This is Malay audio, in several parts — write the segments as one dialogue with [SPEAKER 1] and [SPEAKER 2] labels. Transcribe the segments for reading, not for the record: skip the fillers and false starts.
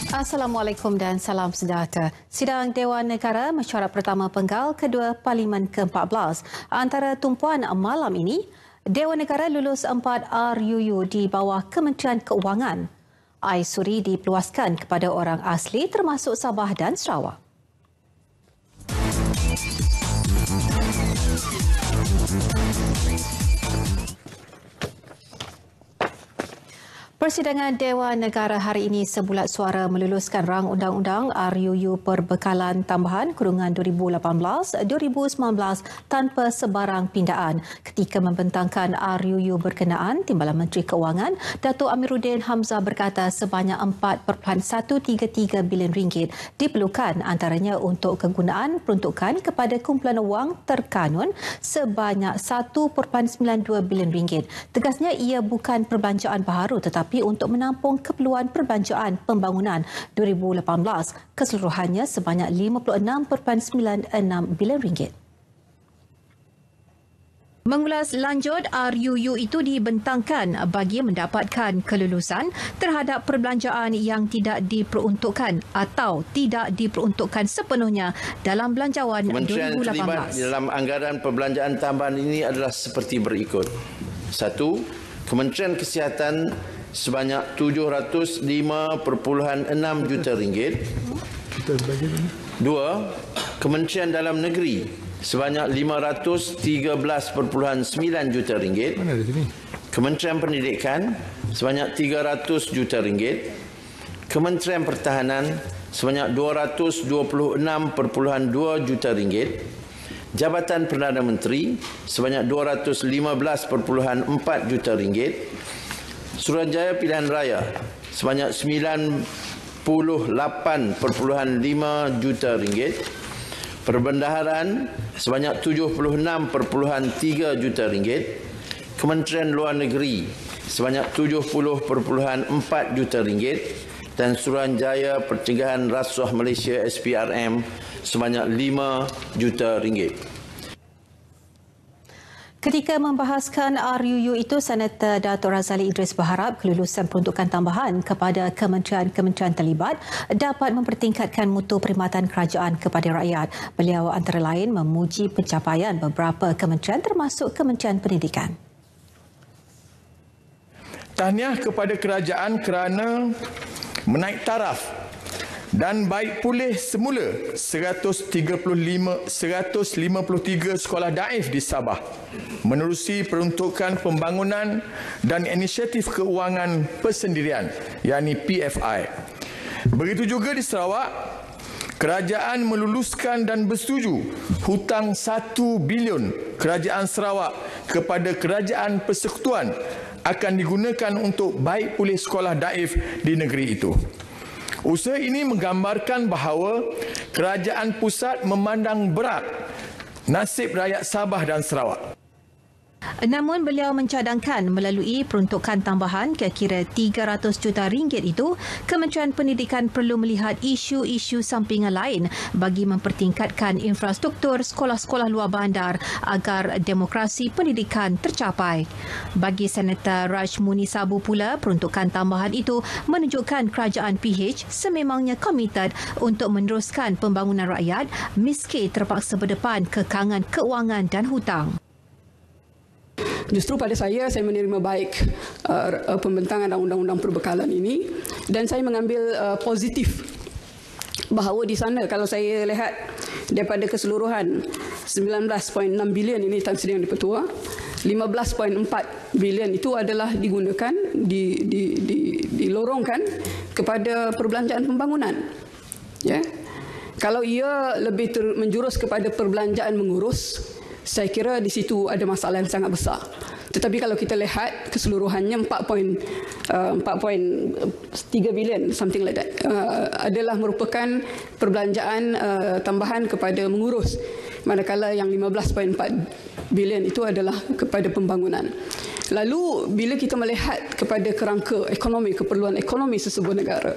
[SPEAKER 1] Assalamualaikum dan salam sejahtera. Sidang Dewan Negara Mesyuarat Pertama Penggal Kedua Parlimen ke-14. Antara tumpuan malam ini, Dewan Negara lulus 4 RUU di bawah Kementerian Keuangan. Air suri dipeluaskan kepada orang asli termasuk Sabah dan Sarawak. Persidangan Dewan Negara hari ini sebulat suara meluluskan rang undang-undang RUU Perbekalan Tambahan Kurungan 2018-2019 tanpa sebarang pindaan. Ketika membentangkan RUU berkenaan, Timbalan Menteri Keuangan Datuk Amiruddin Hamzah berkata sebanyak 4.133 bilion ringgit diperlukan, antaranya untuk kegunaan peruntukan kepada kumpulan wang terkanun sebanyak 1.92 bilion ringgit. Tegasnya ia bukan perbelanjaan baharu tetapi untuk menampung keperluan perbelanjaan pembangunan 2018 keseluruhannya sebanyak 56.96 bilion ringgit. Mengulas lanjut, RUU itu dibentangkan bagi mendapatkan kelulusan terhadap perbelanjaan yang tidak diperuntukkan atau tidak diperuntukkan sepenuhnya dalam belanjawan 2018.
[SPEAKER 2] Kementerian yang terlibat dalam anggaran perbelanjaan tambahan ini adalah seperti berikut. 1. Kementerian Kesihatan sebanyak 705.6 juta ringgit. 2. Kementerian Dalam Negeri sebanyak 513.9 juta ringgit. Kementerian Pendidikan sebanyak 300 juta ringgit. Kementerian Pertahanan sebanyak 226.2 juta ringgit. Jabatan Perdana Menteri sebanyak 215.4 juta ringgit. Suruhanjaya Pilihan Raya sebanyak 98.5 juta ringgit. Perbendaharaan sebanyak 76.3 juta ringgit. Kementerian Luar Negeri sebanyak 70.4 juta ringgit dan Suruhanjaya Pencegahan Rasuah Malaysia SPRM sebanyak 5 juta ringgit.
[SPEAKER 1] Ketika membahaskan RUU itu, Senator Datuk Razali Idris berharap kelulusan peruntukan tambahan kepada kementerian-kementerian terlibat dapat mempertingkatkan mutu perkhidmatan kerajaan kepada rakyat. Beliau antara lain memuji pencapaian beberapa kementerian termasuk Kementerian Pendidikan.
[SPEAKER 3] Tahniah kepada kerajaan kerana menaik taraf dan baik pulih semula 153 sekolah daif di Sabah menerusi peruntukan pembangunan dan inisiatif keuangan persendirian yakni PFI. Begitu juga di Sarawak, kerajaan meluluskan dan bersetuju hutang 1 bilion kerajaan Sarawak kepada kerajaan persekutuan akan digunakan untuk baik pulih sekolah daif di negeri itu. Usaha ini menggambarkan bahawa kerajaan pusat memandang berat nasib rakyat Sabah dan Sarawak.
[SPEAKER 1] Namun beliau mencadangkan melalui peruntukan tambahan kira-kira 300 juta ringgit itu, Kementerian Pendidikan perlu melihat isu-isu sampingan lain bagi mempertingkatkan infrastruktur sekolah-sekolah luar bandar agar demokrasi pendidikan tercapai. Bagi Senator Raj Muni Sabu pula, peruntukan tambahan itu menunjukkan kerajaan PH sememangnya komited untuk meneruskan pembangunan rakyat meski terpaksa berdepan kekangan keuangan dan hutang.
[SPEAKER 4] Justru pada saya menerima baik pembentangan undang-undang perbekalan ini dan saya mengambil positif bahawa di sana kalau saya lihat daripada keseluruhan 19.6 bilion ini Tan Sri Yang Di-Pertua, 15.4 bilion itu adalah digunakan dilorongkan kepada perbelanjaan pembangunan. Ya. Kalau ia lebih menjurus kepada perbelanjaan mengurus, saya kira di situ ada masalah yang sangat besar. Tetapi kalau kita lihat keseluruhannya 4.3 bilion, something like that, adalah merupakan perbelanjaan tambahan kepada mengurus. Manakala yang 15.4 bilion itu adalah kepada pembangunan. Lalu bila kita melihat kepada kerangka ekonomi, keperluan ekonomi sesebuah negara,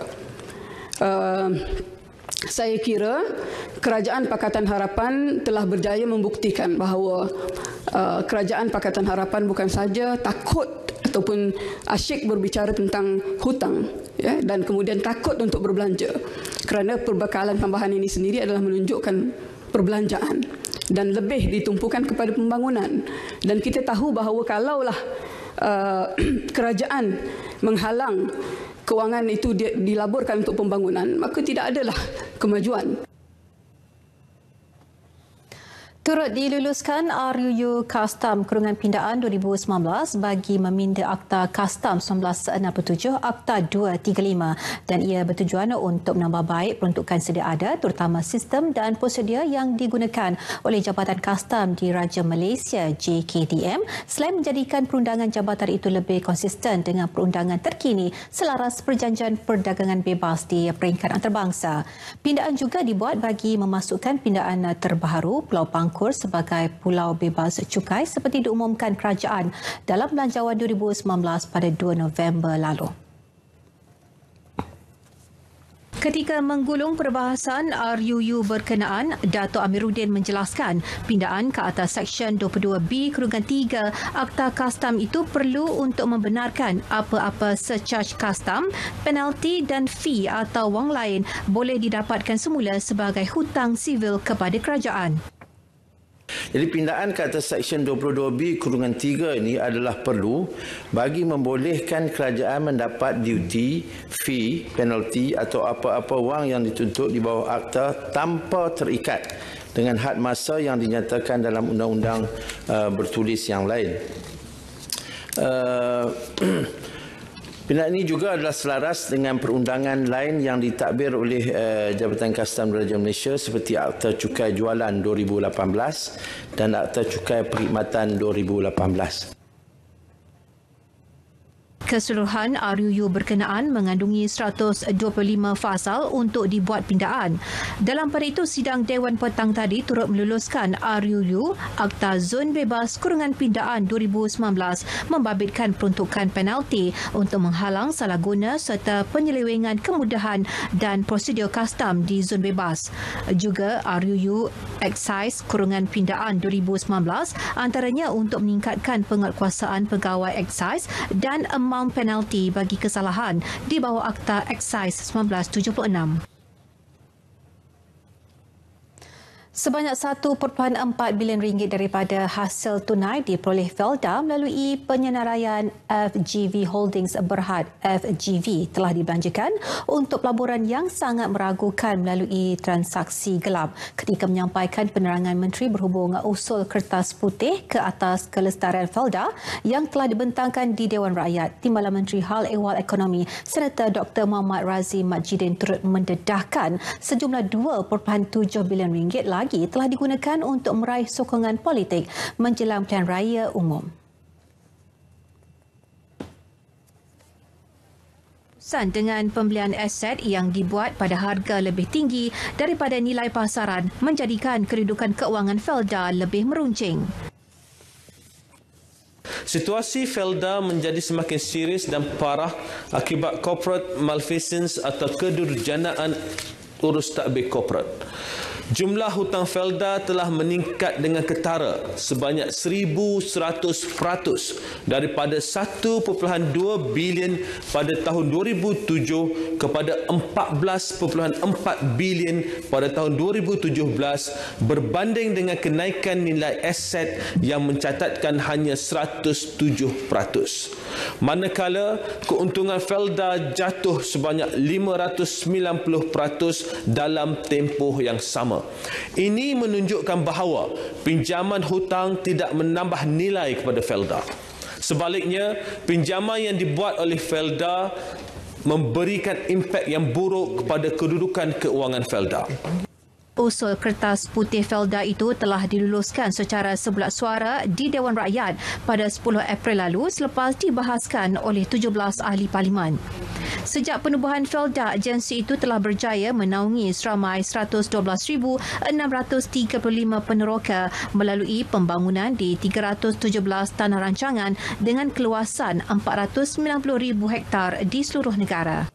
[SPEAKER 4] saya kira Kerajaan Pakatan Harapan telah berjaya membuktikan bahawa Kerajaan Pakatan Harapan bukan saja takut ataupun asyik berbicara tentang hutang, ya, dan kemudian takut untuk berbelanja, kerana perbekalan tambahan ini sendiri adalah menunjukkan perbelanjaan dan lebih ditumpukan kepada pembangunan. Dan kita tahu bahawa kalaulah kerajaan menghalang kewangan itu dilaburkan untuk pembangunan, maka tidak adalah kemajuan.
[SPEAKER 1] Turut diluluskan RUU Kastam Kurungan Pindaan 2019 bagi meminda Akta Kastam 1967 Akta 235 dan ia bertujuan untuk menambah baik peruntukan sedia ada terutama sistem dan prosedur yang digunakan oleh Jabatan Kastam di Raja Malaysia JKTM selain menjadikan perundangan jabatan itu lebih konsisten dengan perundangan terkini selaras Perjanjian Perdagangan Bebas di peringkat antarabangsa. Pindaan juga dibuat bagi memasukkan pindaan terbaru Pulau Pangkor sebagai pulau bebas cukai seperti diumumkan kerajaan dalam Belanjawan 2019 pada 2 November lalu. Ketika menggulung perbahasan RUU berkenaan, Dato' Amiruddin menjelaskan pindaan ke atas Seksyen 22B/3 Akta Kastam itu perlu untuk membenarkan apa-apa surcharge kastam, penalti dan fee atau wang lain boleh didapatkan semula sebagai hutang sivil kepada kerajaan.
[SPEAKER 2] Jadi pindaan ke atas Seksyen 22B/3 ini adalah perlu bagi membolehkan kerajaan mendapat duty, fee, penalti atau apa-apa wang yang dituntut di bawah akta tanpa terikat dengan had masa yang dinyatakan dalam undang-undang bertulis yang lain. Pindaan ini juga adalah selaras dengan perundangan lain yang ditadbir oleh Jabatan Kastam Raja Malaysia seperti Akta Cukai Jualan 2018 dan Akta Cukai Perkhidmatan 2018.
[SPEAKER 1] Keseluruhan RUU berkenaan mengandungi 125 fasal untuk dibuat pindaan. Dalam pada itu, sidang Dewan petang tadi turut meluluskan RUU Akta Zon Bebas Kurungan Pindaan 2019 membabitkan peruntukan penalti untuk menghalang salah guna serta penyelewengan kemudahan dan prosedur kastam di zon bebas. Juga RUU Excise Kurungan Pindaan 2019 antaranya untuk meningkatkan penguatkuasaan pegawai excise dan amount penalti bagi kesalahan di bawah Akta Excise 1976. Sebanyak 1.4 bilion ringgit daripada hasil tunai diperoleh Felda melalui penyenaraian FGV Holdings Berhad FGV telah dibelanjakan untuk pelaburan yang sangat meragukan melalui transaksi gelap ketika menyampaikan penerangan Menteri berhubung usul kertas putih ke atas kelestarian Felda yang telah dibentangkan di Dewan Rakyat. Timbalan Menteri Hal Ehwal Ekonomi Senator Dr. Muhammad Razif Majidin turut mendedahkan sejumlah 2.7 bilion ringgit lagi telah digunakan untuk meraih sokongan politik menjelang pilihan raya umum. Dengan pembelian aset yang dibuat pada harga lebih tinggi daripada nilai pasaran menjadikan kedudukan keuangan Felda lebih meruncing.
[SPEAKER 5] Situasi Felda menjadi semakin serius dan parah akibat corporate malfeasance atau kedurjanaan urus tadbir korporat. Jumlah hutang Felda telah meningkat dengan ketara sebanyak 1,100% daripada 1.2 bilion pada tahun 2007 kepada 14.4 bilion pada tahun 2017 berbanding dengan kenaikan nilai aset yang mencatatkan hanya 107%. Manakala keuntungan Felda jatuh sebanyak 590% dalam tempoh yang sama. Ini menunjukkan bahawa pinjaman hutang tidak menambah nilai kepada Felda. Sebaliknya, pinjaman yang dibuat oleh Felda memberikan impak yang buruk kepada kedudukan keuangan Felda.
[SPEAKER 1] Usul kertas putih Felda itu telah diluluskan secara sebulat suara di Dewan Rakyat pada 10 April lalu selepas dibahaskan oleh 17 ahli parlimen. Sejak penubuhan Felda, agensi itu telah berjaya menaungi seramai 112,635 peneroka melalui pembangunan di 317 tanah rancangan dengan keluasan 490,000 hektar di seluruh negara.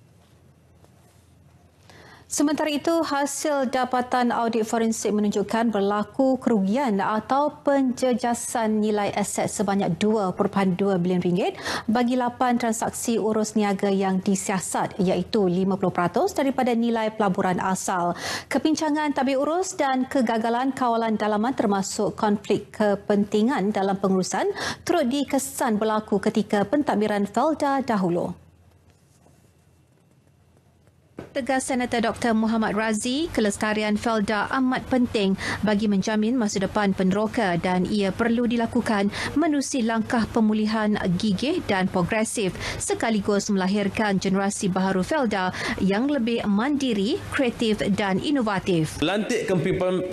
[SPEAKER 1] Sementara itu, hasil dapatan audit forensik menunjukkan berlaku kerugian atau penjejasan nilai aset sebanyak RM2.2 bilion bagi 8 transaksi urus niaga yang disiasat, iaitu 50% daripada nilai pelaburan asal. Kepincangan tabir urus dan kegagalan kawalan dalaman termasuk konflik kepentingan dalam pengurusan turut dikesan berlaku ketika pentadbiran Felda dahulu. Tegas Senator Dr. Muhammad Razi, kelestarian Felda amat penting bagi menjamin masa depan peneroka dan ia perlu dilakukan menerusi langkah pemulihan gigih dan progresif sekaligus melahirkan generasi baharu Felda yang lebih mandiri, kreatif dan inovatif.
[SPEAKER 5] Lantik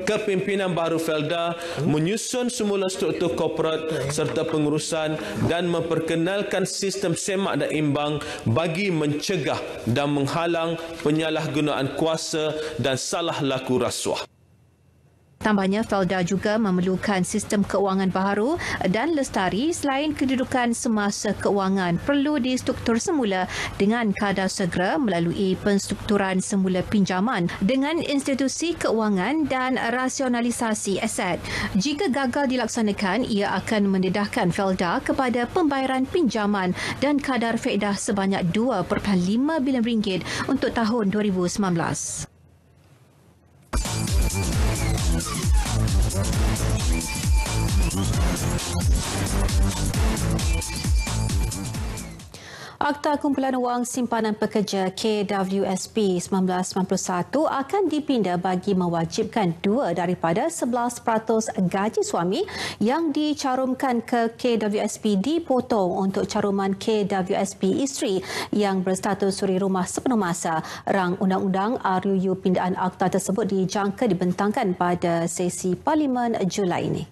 [SPEAKER 5] kepimpinan baru Felda menyusun semula struktur korporat serta pengurusan dan memperkenalkan sistem semak dan imbang bagi mencegah dan menghalang penyalahgunaan kuasa dan salah laku rasuah.
[SPEAKER 1] Tambahnya, Felda juga memerlukan sistem keuangan baharu dan lestari selain kedudukan semasa keuangan perlu distruktur semula dengan kadar segera melalui penstrukturan semula pinjaman dengan institusi keuangan dan rasionalisasi aset. Jika gagal dilaksanakan, ia akan mendedahkan Felda kepada pembayaran pinjaman dan kadar faedah sebanyak RM2.5 bilion untuk tahun 2019. Akta Kumpulan Wang Simpanan Pekerja KWSP 1991 akan dipinda bagi mewajibkan 2 daripada 11% gaji suami yang dicarumkan ke KWSP dipotong untuk caruman KWSP isteri yang berstatus suri rumah sepenuh masa. Rang Undang-Undang RUU pindaan akta tersebut dijangka dibentangkan pada sesi Parlimen Julai ini.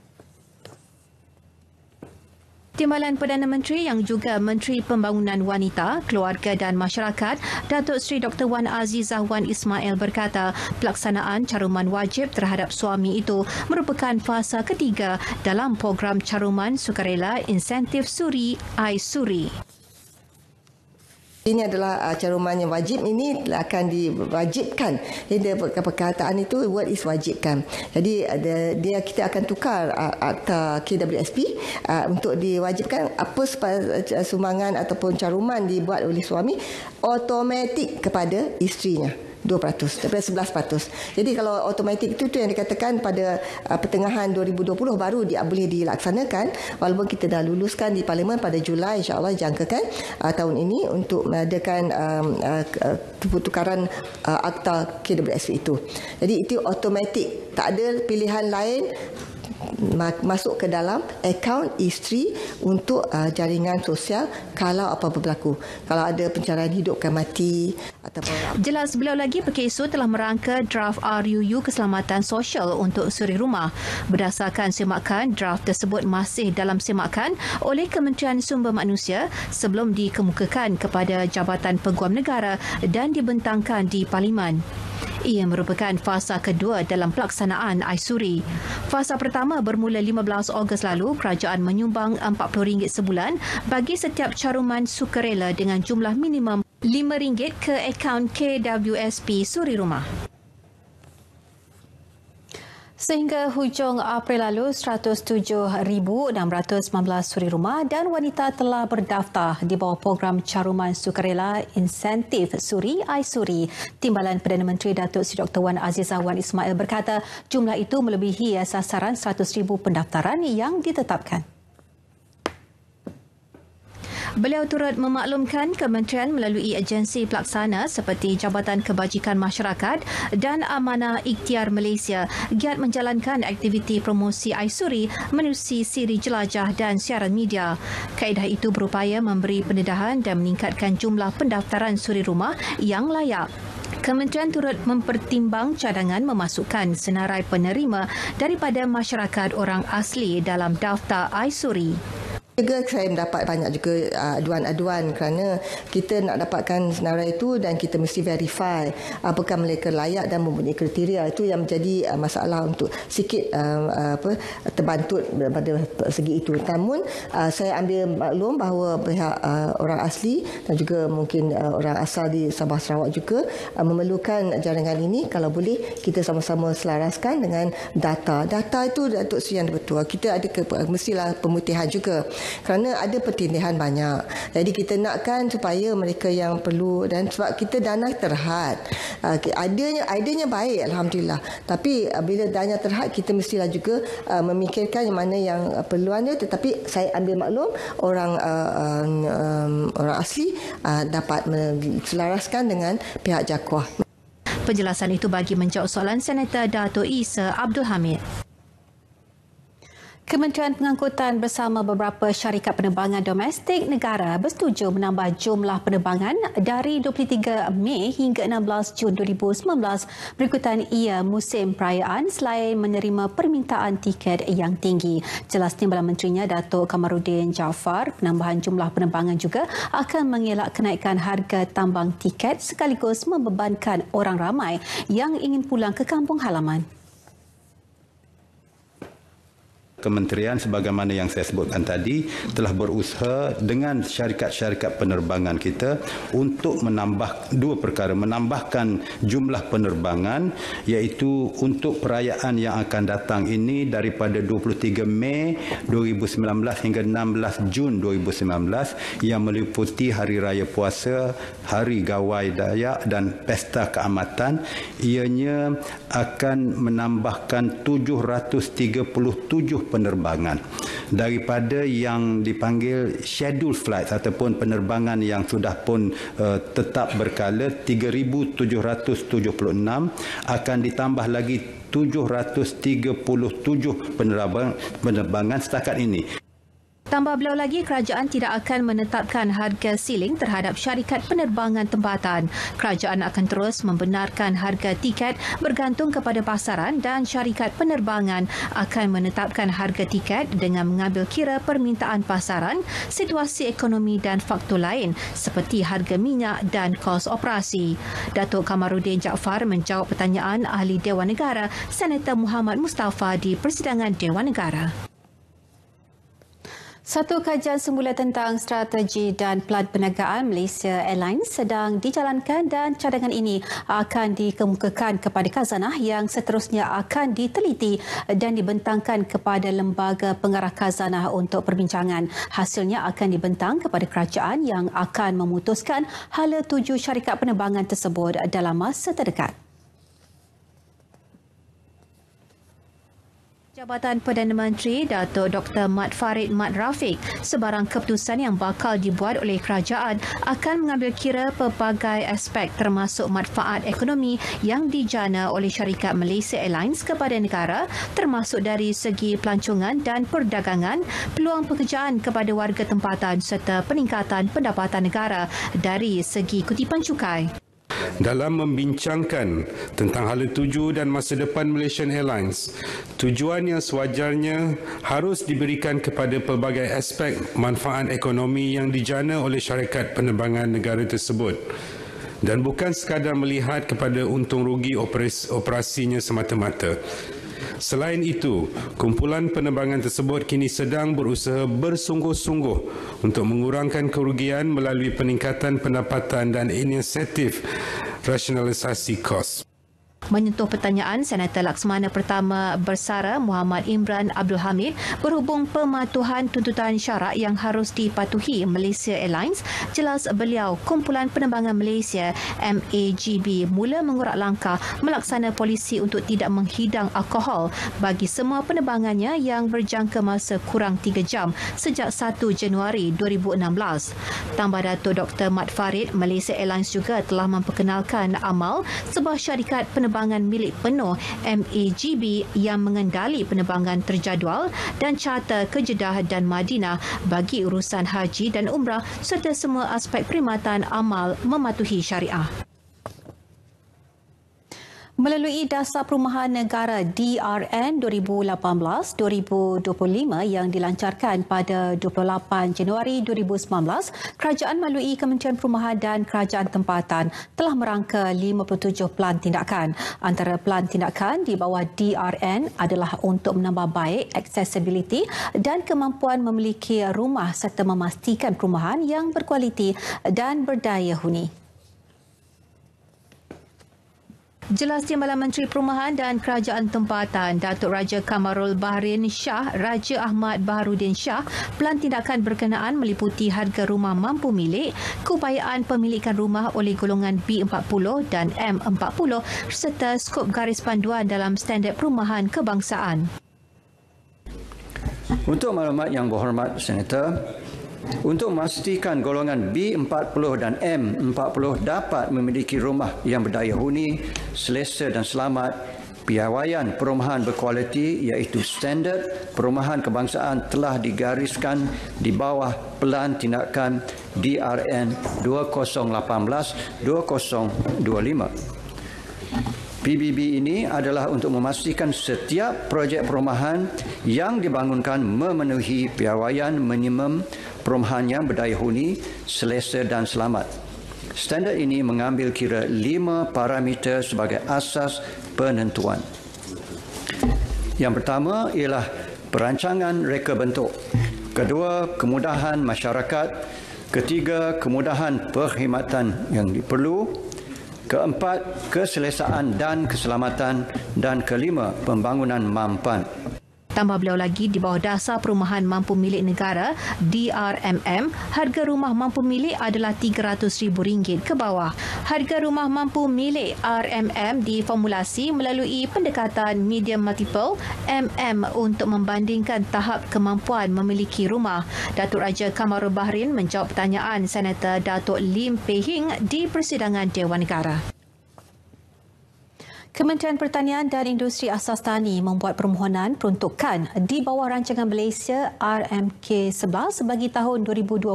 [SPEAKER 1] Timbalan Perdana Menteri yang juga Menteri Pembangunan Wanita, Keluarga dan Masyarakat, Datuk Seri Dr. Wan Azizah Wan Ismail berkata pelaksanaan caruman wajib terhadap suami itu merupakan fasa ketiga dalam program caruman sukarela insentif suri iSuri.
[SPEAKER 6] Ini adalah caruman yang wajib, ini akan diwajibkan. Jadi perkataan itu word is wajibkan. Jadi kita akan tukar akta KWSP untuk diwajibkan apa sumbangan ataupun caruman dibuat oleh suami automatik kepada isterinya. 2% daripada 11%. Jadi kalau automatik itu yang dikatakan pada pertengahan 2020 baru boleh dilaksanakan, walaupun kita dah luluskan di Parlimen pada Julai, insya-Allah jangkakan tahun ini untuk mengadakan pertukaran akta KWSP itu. Jadi itu automatik, tak ada pilihan lain masuk ke dalam akaun isteri untuk jaringan sosial kalau apa-apa berlaku. Kalau ada pencarian hidup ke mati ataupun.
[SPEAKER 1] Jelas beliau lagi Pekisu telah merangka draft RUU Keselamatan Sosial untuk suri rumah. Berdasarkan semakan, draft tersebut masih dalam semakan oleh Kementerian Sumber Manusia sebelum dikemukakan kepada Jabatan Peguam Negara dan dibentangkan di Parlimen. Ia merupakan fasa kedua dalam pelaksanaan iSuri. Fasa pertama bermula 15 Ogos lalu, kerajaan menyumbang RM40 sebulan bagi setiap caruman sukarela dengan jumlah minimum RM5 ke akaun KWSP Suri Rumah. Sehingga hujung April lalu, 107,619 suri rumah dan wanita telah berdaftar di bawah program caruman sukarela insentif suri iSuri. Timbalan Perdana Menteri Datuk Seri Dr. Wan Azizah Wan Ismail berkata jumlah itu melebihi sasaran 100,000 pendaftaran yang ditetapkan. Beliau turut memaklumkan kementerian melalui agensi pelaksana seperti Jabatan Kebajikan Masyarakat dan Amanah Ikhtiar Malaysia giat menjalankan aktiviti promosi iSuri menerusi siri jelajah dan siaran media. Kaedah itu berupaya memberi pendedahan dan meningkatkan jumlah pendaftaran suri rumah yang layak. Kementerian turut mempertimbang cadangan memasukkan senarai penerima daripada masyarakat orang asli dalam daftar iSuri.
[SPEAKER 6] Juga saya mendapat banyak juga aduan-aduan kerana kita nak dapatkan senarai itu dan kita mesti verify apakah mereka layak dan mempunyai kriteria. Itu yang menjadi masalah untuk sikit terbantut pada segi itu. Namun saya ambil maklum bahawa pihak orang asli dan juga mungkin orang asal di Sabah Sarawak juga memerlukan jaringan ini. Kalau boleh kita sama-sama selaraskan dengan data. Data itu Datuk Seri yang betul. Kita ada mestilah pemutihan juga. Kerana ada pertindihan banyak. Jadi kita nakkan supaya mereka yang perlu dan sebab kita dana terhad. Idenya baik Alhamdulillah. Tapi bila dana terhad kita mestilah juga memikirkan yang mana yang perluannya, tetapi saya ambil maklum orang asli dapat menselaraskan dengan pihak JAKUAH.
[SPEAKER 1] Penjelasan itu bagi menjawab soalan Senator Dato' Isa Abdul Hamid. Kementerian Pengangkutan bersama beberapa syarikat penerbangan domestik negara bersetuju menambah jumlah penerbangan dari 23 Mei hingga 16 Jun 2019 berikutan ia musim perayaan selain menerima permintaan tiket yang tinggi. Jelas Timbalan Menterinya Datuk Kamarudin Jaafar, penambahan jumlah penerbangan juga akan mengelak kenaikan harga tambang tiket sekaligus membebankan orang ramai yang ingin pulang ke kampung halaman.
[SPEAKER 7] Kementerian sebagaimana yang saya sebutkan tadi telah berusaha dengan syarikat-syarikat penerbangan kita untuk menambah dua perkara, menambahkan jumlah penerbangan iaitu untuk perayaan yang akan datang ini daripada 23 Mei 2019 hingga 16 Jun 2019 yang meliputi Hari Raya Puasa, Hari Gawai Dayak dan Pesta Keamatan. Ianya akan menambahkan 737 penerbangan daripada yang dipanggil schedule flight ataupun penerbangan yang sudah pun tetap berkala 3,776 akan ditambah lagi 737 penerbangan setakat ini.
[SPEAKER 1] Tambah beliau lagi, kerajaan tidak akan menetapkan harga siling terhadap syarikat penerbangan tempatan. Kerajaan akan terus membenarkan harga tiket bergantung kepada pasaran dan syarikat penerbangan akan menetapkan harga tiket dengan mengambil kira permintaan pasaran, situasi ekonomi dan faktor lain seperti harga minyak dan kos operasi. Datuk Kamarudin Jaafar menjawab pertanyaan Ahli Dewan Negara Senator Muhammad Mustafa di Persidangan Dewan Negara. Satu kajian semula tentang strategi dan pelan perniagaan Malaysia Airlines sedang dijalankan dan cadangan ini akan dikemukakan kepada khazanah yang seterusnya akan diteliti dan dibentangkan kepada lembaga pengarah khazanah untuk perbincangan. Hasilnya akan dibentang kepada kerajaan yang akan memutuskan hala tuju syarikat penerbangan tersebut dalam masa terdekat. Jabatan Perdana Menteri Datuk Dr. Mat Farid Mat Rafiq, sebarang keputusan yang bakal dibuat oleh kerajaan akan mengambil kira pelbagai aspek termasuk manfaat ekonomi yang dijana oleh syarikat Malaysia Airlines kepada negara termasuk dari segi pelancongan dan perdagangan, peluang pekerjaan kepada warga tempatan serta peningkatan pendapatan negara dari segi kutipan cukai.
[SPEAKER 8] Dalam membincangkan tentang hala tuju dan masa depan Malaysian Airlines, tujuan yang sewajarnya harus diberikan kepada pelbagai aspek manfaat ekonomi yang dijana oleh syarikat penerbangan negara tersebut dan bukan sekadar melihat kepada untung rugi operasinya semata-mata. Selain itu, kumpulan penerbangan tersebut kini sedang berusaha bersungguh-sungguh untuk mengurangkan kerugian melalui peningkatan pendapatan dan inisiatif rasionalisasi kos.
[SPEAKER 1] Menyentuh pertanyaan, Senator Laksamana Pertama Bersara Muhammad Imran Abdul Hamid berhubung pematuhan tuntutan syarak yang harus dipatuhi Malaysia Airlines, jelas beliau kumpulan penerbangan Malaysia MAGB mula mengurak langkah melaksana polisi untuk tidak menghidang alkohol bagi semua penerbangannya yang berjangka masa kurang 3 jam sejak 1 Januari 2016. Tambah Datuk Dr. Mat Farid, Malaysia Airlines juga telah memperkenalkan amal sebuah syarikat penerbangan milik penuh MAGB yang mengendali penerbangan terjadual dan charter ke Jeddah dan Madinah bagi urusan haji dan umrah serta semua aspek perkhidmatan amal mematuhi syariah. Melalui Dasar Perumahan Negara DRN 2018-2025 yang dilancarkan pada 28 Januari 2019, kerajaan melalui Kementerian Perumahan dan Kerajaan Tempatan telah merangka 57 pelan tindakan. Antara pelan tindakan di bawah DRN adalah untuk menambah baik accessibility dan kemampuan memiliki rumah serta memastikan perumahan yang berkualiti dan berdaya huni. Jelas Timbalan Menteri Perumahan dan Kerajaan Tempatan Datuk Raja Kamarul Bahrin Shah Raja Ahmad Baharudin Shah, pelan tindakan berkenaan meliputi harga rumah mampu milik, keupayaan pemilikan rumah oleh golongan B40 dan M40 serta skop garis panduan dalam standard perumahan kebangsaan.
[SPEAKER 9] Untuk maklumat yang berhormat Senator, untuk memastikan golongan B40 dan M40 dapat memiliki rumah yang berdaya huni, selesa dan selamat, piawaian perumahan berkualiti iaitu standard perumahan kebangsaan telah digariskan di bawah pelan tindakan DRN 2018-2025. PBB ini adalah untuk memastikan setiap projek perumahan yang dibangunkan memenuhi piawaian minimum perumahan yang berdaya huni, selesa dan selamat. Standard ini mengambil kira 5 parameter sebagai asas penentuan. Yang pertama ialah perancangan reka bentuk. Kedua, kemudahan masyarakat. Ketiga, kemudahan perkhidmatan yang diperlu. Keempat, keselesaan dan keselamatan. Dan kelima, pembangunan mampan.
[SPEAKER 1] Tambah beliau lagi, di bawah Dasar Perumahan Mampu Milik Negara DRMM, harga rumah mampu milik adalah RM300,000 ke bawah. Harga rumah mampu milik RMM diformulasi melalui pendekatan medium multiple MM untuk membandingkan tahap kemampuan memiliki rumah. Datuk Raja Kamarul Bahrin menjawab pertanyaan Senator Datuk Lim Peh Hing di persidangan Dewan Negara. Kementerian Pertanian dan Industri Asas Tani membuat permohonan peruntukan di bawah rancangan Malaysia RMK11 bagi tahun 2020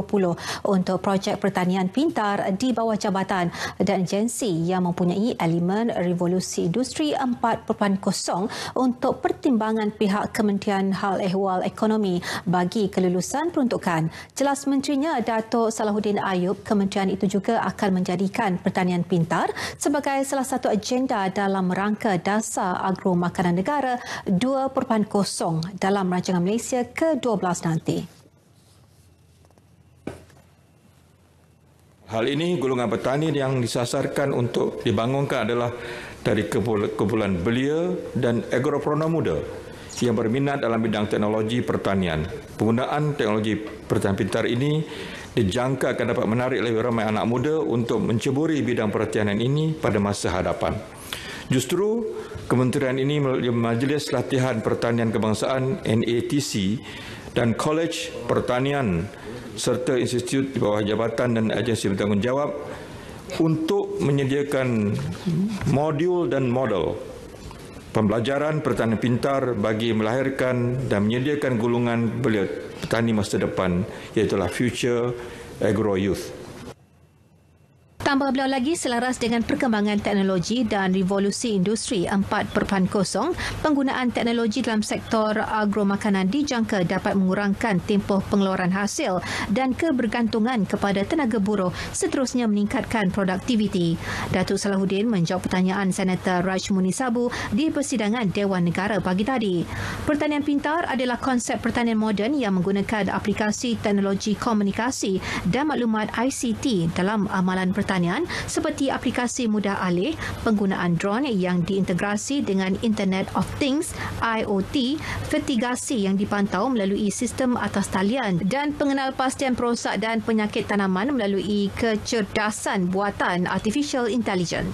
[SPEAKER 1] untuk projek pertanian pintar di bawah jabatan dan agensi yang mempunyai elemen revolusi industri 4.0 untuk pertimbangan pihak Kementerian Hal Ehwal Ekonomi bagi kelulusan peruntukan. Jelas Menterinya Datuk Salahuddin Ayub, kementerian itu juga akan menjadikan pertanian pintar sebagai salah satu agenda dalam rangka Dasar Agro Makanan Negara 2.0 dalam rancangan Malaysia ke-12 nanti.
[SPEAKER 10] Hal ini golongan petani yang disasarkan untuk dibangunkan adalah dari kumpulan belia dan agropreneur muda yang berminat dalam bidang teknologi pertanian. Penggunaan teknologi pertanian pintar ini dijangka akan dapat menarik lebih ramai anak muda untuk menceburi bidang pertanian ini pada masa hadapan. Justru kementerian ini melalui Majlis Latihan Pertanian Kebangsaan NATC dan Kolej Pertanian serta institut di bawah jabatan dan agensi bertanggungjawab untuk menyediakan modul dan model pembelajaran pertanian pintar bagi melahirkan dan menyediakan golongan belia petani masa depan, iaitu Future Agro Youth.
[SPEAKER 1] Tambah beliau lagi, selaras dengan perkembangan teknologi dan revolusi industri 4.0, penggunaan teknologi dalam sektor agromakanan dijangka dapat mengurangkan tempoh pengeluaran hasil dan kebergantungan kepada tenaga buruh, seterusnya meningkatkan produktiviti. Datuk Salahuddin menjawab pertanyaan Senator Raj Munisabu di persidangan Dewan Negara pagi tadi. Pertanian pintar adalah konsep pertanian moden yang menggunakan aplikasi teknologi komunikasi dan maklumat ICT dalam amalan pertanian seperti aplikasi mudah alih, penggunaan drone yang diintegrasi dengan Internet of Things IoT, fertigasi yang dipantau melalui sistem atas talian dan pengenalpastian perosak dan penyakit tanaman melalui kecerdasan buatan Artificial Intelligence.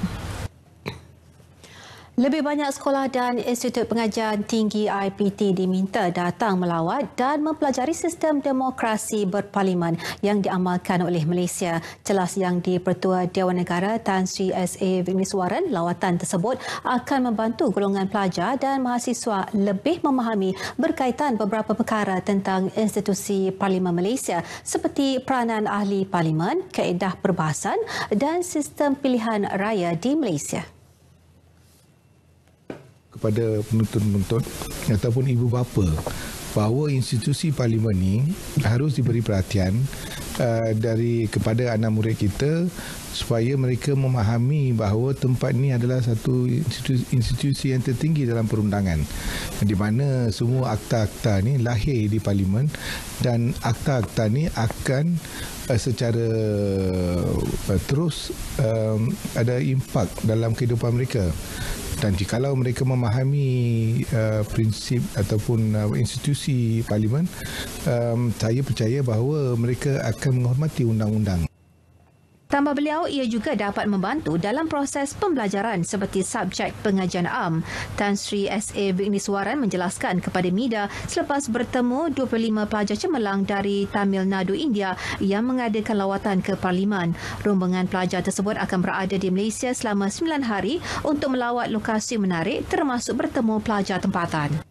[SPEAKER 1] Lebih banyak sekolah dan institut pengajian tinggi IPT diminta datang melawat dan mempelajari sistem demokrasi berparlimen yang diamalkan oleh Malaysia. Jelas yang di-Pertua Dewan Negara Tan Sri S.A. Vigneswaran, lawatan tersebut akan membantu golongan pelajar dan mahasiswa lebih memahami berkaitan beberapa perkara tentang institusi Parlimen Malaysia seperti peranan ahli parlimen, kaedah perbahasan dan sistem pilihan raya di Malaysia.
[SPEAKER 11] kepada penuntut-penuntut ataupun ibu bapa bahawa institusi parlimen ini harus diberi perhatian kepada anak murid kita supaya mereka memahami bahawa tempat ini adalah satu institusi yang tertinggi dalam perundangan di mana semua akta-akta ini lahir di parlimen dan akta-akta ini akan secara terus ada impak dalam kehidupan mereka. Dan jikalau mereka memahami prinsip ataupun institusi parlimen, saya percaya bahawa mereka akan menghormati undang-undang.
[SPEAKER 1] Tambah beliau, ia juga dapat membantu dalam proses pembelajaran seperti subjek pengajian am. Tan Sri S.A. Vigneswaran menjelaskan kepada media selepas bertemu 25 pelajar cemerlang dari Tamil Nadu, India yang mengadakan lawatan ke Parlimen. Rombongan pelajar tersebut akan berada di Malaysia selama 9 hari untuk melawat lokasi menarik termasuk bertemu pelajar tempatan.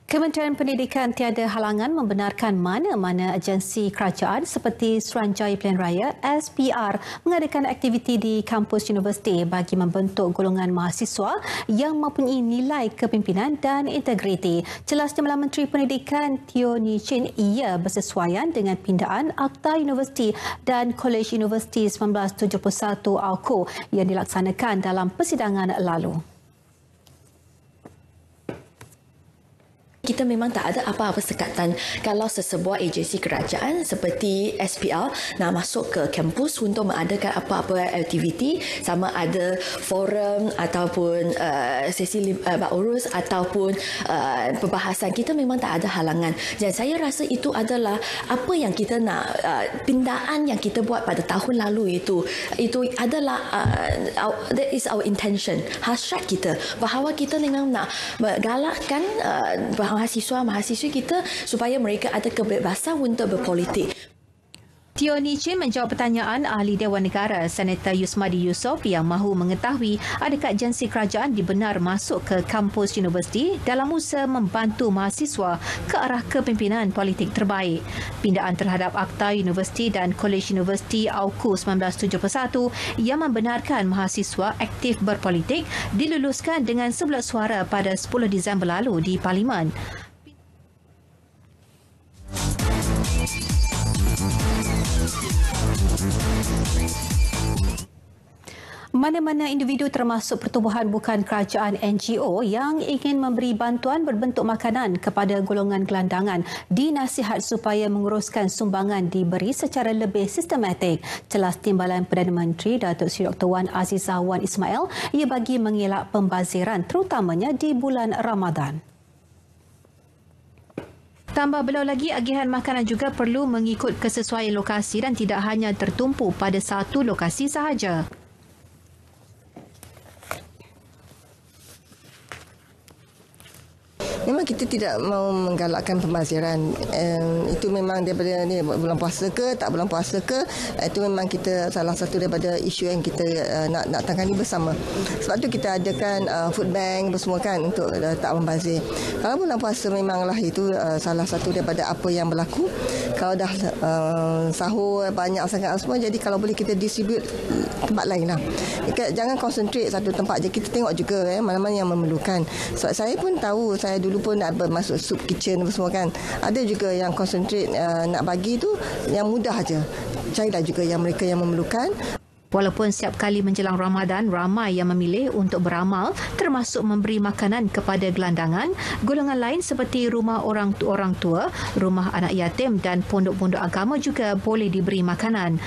[SPEAKER 1] Kementerian Pendidikan tiada halangan membenarkan mana-mana agensi kerajaan seperti Suruhanjaya Pilihan Raya SPR mengadakan aktiviti di kampus universiti bagi membentuk golongan mahasiswa yang mempunyai nilai kepimpinan dan integriti. Jelas Jemalah Menteri Pendidikan Teo Nii Chin, ia bersesuaian dengan pindaan Akta Universiti dan Kolej Universiti 1971 AUKU yang dilaksanakan dalam persidangan lalu.
[SPEAKER 12] Kita memang tak ada apa-apa sekatan kalau sesebuah agensi kerajaan seperti SPR nak masuk ke kampus untuk mengadakan apa-apa aktiviti, sama ada forum ataupun sesi urus ataupun perbahasan. Kita memang tak ada halangan. Dan saya rasa itu adalah apa yang kita nak, pindaan yang kita buat pada tahun lalu itu adalah that is our intention, hasrat kita bahawa kita memang nak galakkan mahasiswa-mahasiswi kita supaya mereka ada kebebasan untuk berpolitik.
[SPEAKER 1] Teo Nii Chin menjawab pertanyaan ahli Dewan Negara Senator Yusmadi Yusof yang mahu mengetahui adakah agensi kerajaan dibenar masuk ke kampus universiti dalam usaha membantu mahasiswa ke arah kepimpinan politik terbaik. Pindaan terhadap Akta Universiti dan Kolej Universiti AUKU 1971 yang membenarkan mahasiswa aktif berpolitik diluluskan dengan sebulat suara pada 10 Disember lalu di Parlimen. Mana-mana individu termasuk pertubuhan bukan kerajaan NGO yang ingin memberi bantuan berbentuk makanan kepada golongan gelandangan dinasihat supaya menguruskan sumbangan diberi secara lebih sistematik. Jelas Timbalan Perdana Menteri Datuk Seri Dr. Wan Azizah Wan Ismail, ia bagi mengelak pembaziran terutamanya di bulan Ramadan. Tambah beliau lagi, agihan makanan juga perlu mengikut kesesuaian lokasi dan tidak hanya tertumpu pada satu lokasi sahaja.
[SPEAKER 6] Memang kita tidak mau menggalakkan pembaziran. Itu memang daripada ni bulan puasa ke tak bulan puasa ke, itu memang kita salah satu daripada isu yang kita nak tangani bersama. Sebab tu kita adakan food bank semua kan untuk tak membazir. Kalau bulan puasa memanglah itu salah satu daripada apa yang berlaku. Kalau dah sahur banyak sangat semua, jadi kalau boleh kita distribute tempat lain lah. Jangan konsentrate satu tempat je. Kita tengok juga mana-mana yang memerlukan. Sebab saya pun tahu, saya dulu pun nak masuk soup kitchen semua kan. Ada juga yang concentrate nak bagi tu yang mudah aja. Carilah juga yang mereka yang memerlukan.
[SPEAKER 1] Walaupun setiap kali menjelang Ramadan, ramai yang memilih untuk beramal termasuk memberi makanan kepada gelandangan, golongan lain seperti rumah orang tua, rumah anak yatim dan pondok-pondok agama juga boleh diberi makanan.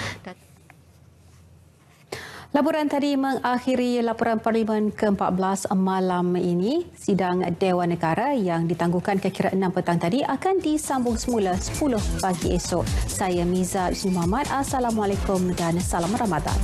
[SPEAKER 1] Laporan tadi mengakhiri laporan Parlimen ke-14 malam ini. Sidang Dewan Negara yang ditangguhkan kira 6 petang tadi akan disambung semula 10 pagi esok. Saya Miza Husni Muhammad. Assalamualaikum dan salam Ramadan.